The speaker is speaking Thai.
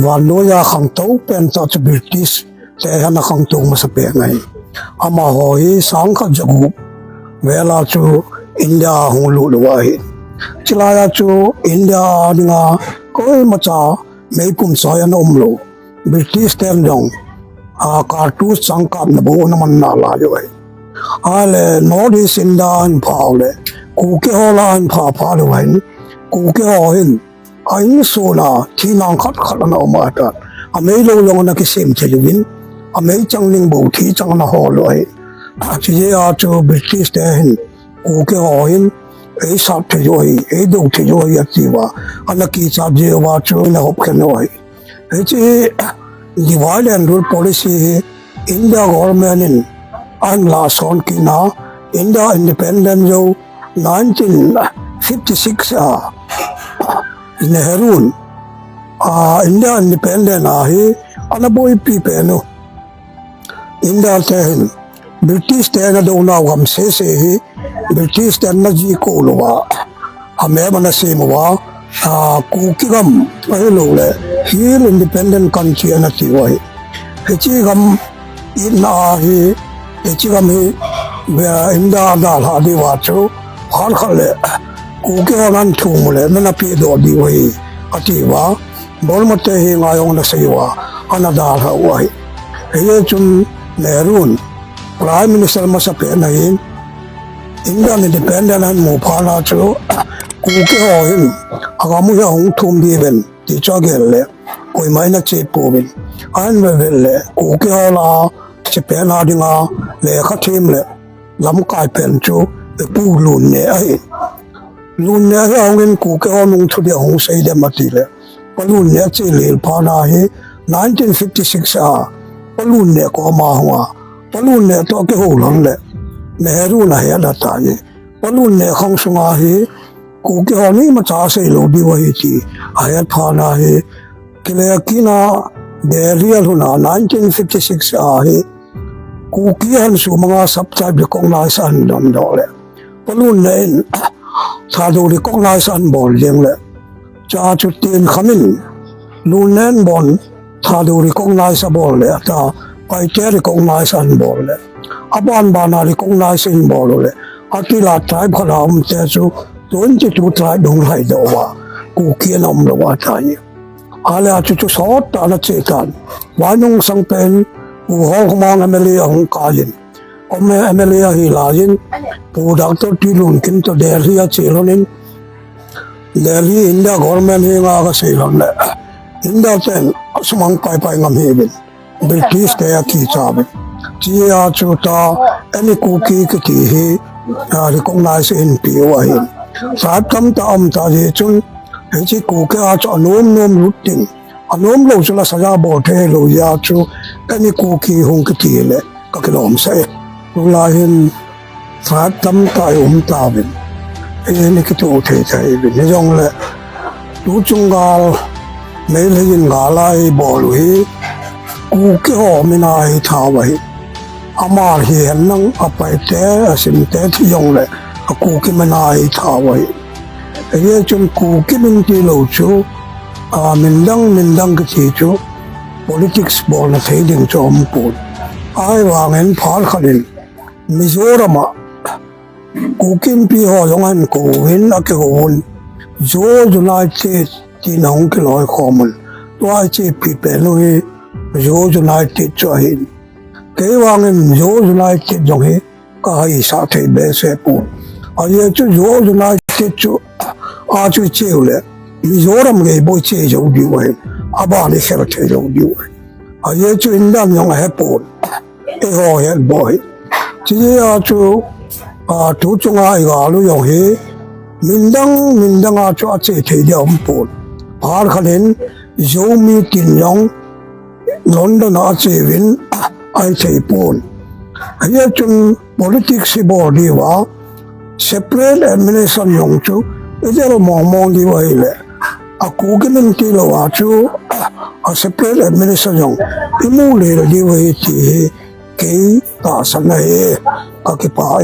วันนู้นยาขังโตเป็นตัวจะบริติชแต่ฮันขังโตมาสเปนไงอามาหอยสังขจกุเวลาจูอินเดียหงลุดไว้ชลายจูอินเดียนี่งาก็มาจ้าไม่คุ้มสายนอมโลบริติชเต็มจงการทูตสังกัดนบูนมันน่าลายไว้อะไรนอร์ดิสินดานพาวเลยกูเกี่ยวลานพาเลยกูเกี่ยวเห็นไอ้โซนาที่นางขัดนะออกมาตัดอเมริกาลงนักเสียมเทวินอเมริกาลิงบูที่จังนะฮอลเลยที่เจ้าจูบริติชเห็นกูเกี่ยวเห็นไอ้สัตว์ที่อยู่ไอ้ดูที่อยู่ยักษ์ว่าอันนั้นกี่ชาติเจ้าว่าจูนะฮบกันไว้ไอ้ที่divide and rule policy India government in and last on kina India independent jo 1956 Nehru India independent ahi anaboy people no India ten British ten do na gam se British ten na ji ko lo wa ame mana se mo wa ku ki gam ai lo le here independent country na ti wa he gam ina he gam he India da la di wa chu har khale ku ki nan thu mo le na pi do di wa ati wa bol ma te he nga yong na se wa ana da ha wa he chun Nehru prime minister ma sa pe na in India independent and mo pha na chuกูเกี่ยวหินอากามุยหงทุ่มดีเป็นที่จ้าเกลเลยกูไม่น่าเจ็บปวดอันเวลกูเกี่ยวละจะเป็นอะไรงาเลยข้าทีมเลยลำกายเป็นจูปูลุนเนี่ยลุนเนี่ยเอาเงินกูเกี่ยวนุ่งชุดหงใส่เดมาตีเลยปลุนเนี่ยเจริญพานาเฮ1956ปลุนเนี่ยก็มาหัวปลุนเนี่ยตัวเกี่ยวหลังเลยเนรูน่ะเฮียดัตตาเยปลุนเนี่ยของสงาเฮกูเกี่ยวนี่มาจ้าเสียลูดีว่าที่อายัดพานาเฮกิเลกินาเดรียลหุนา1956กูเกี่ยวสูมังอาสับใจบิกงนายสันดำดอเลยปลุนเนี่ยถ้าดูดิกงนายสันบอลเลี้ยงเลยจ้าจุดเตียนขมิ้นลุนเน่นบอลถ้าดูดิกงนายสับบอลเลยถ้าไปเจอดิกงนายสันบอลเลยอบานบานาดิกงนายสันบอลเลยอาทิลาไทยพระรามเจ้าจู22 tribe dong hai do wa ku kia nom lo wa thai ala chu so ta na che kan wa nong sang pen u ho mang ameli ang ka yin ome ameli hi la yin pu doctor ti lun kin to der hi a che lonin Delhi India government hi nga ka se lon le India ten asmang pai ngam he bin British te a ki cha bin chi a chu ta any ku ki ti hi recognize in pi wa hin saat kam ta ta je chun he chi ku ke a cho nom lutin anom lo chula saja bo the lo ya chu ani ku ki hong ke ti le ka ke lom se la hin saat kam ta ta bin ni ke tu the chai bin ne jong le tu chung gal me le yin ga lai bo lu hi ku ke ho mi na hi tha wa hi amar hi nang apai te asim te thi yong leกูกิมันนายท่าไว้ไอ้จนกูกิมันที่เราชูมินดังก็ที่ชู politics บอลนะเทดิ่งจอมปูนไอ้วางเงินพาลขัดินมิโซรามากูกินปีห่อยังไงกูเห็นอะเกี่ยวกับโจจุนายเจที่น้องกิลอยข้อมันตัวไอ้เจปีเป็นเลยโจจุนายเจจ่อยเกี่ยววางเงินโจจุนายเจจงเฮก็ให้สาธิตเบสปูนอาเยจูโยจุนายเจจูอาจูเชี่ยวเลยมิโซรัมเลยบ่เชี่ยวดีไว้อาบ้านเลยแค่เชี่ยวดีไว้อาเยจูอินดามยังให้ปูนเอโฮเฮลบ่อยที่อาจูทุจงไอ้กาลุยองเฮมินดังอาจูอาเจเทียมปูนพาร์คันโยมีกินยองลอนดอนอาเจวินไอเทปูนไอ้จุน politics บ่ดีว่า separate administration ยองจูไอ้เจ้ามองดีว่าเลยอากูกินที่เราว่าจูseparate administration ยองอิมูเลยดีว่าที่เกี่ยตาสันเฮก็กี่ปาย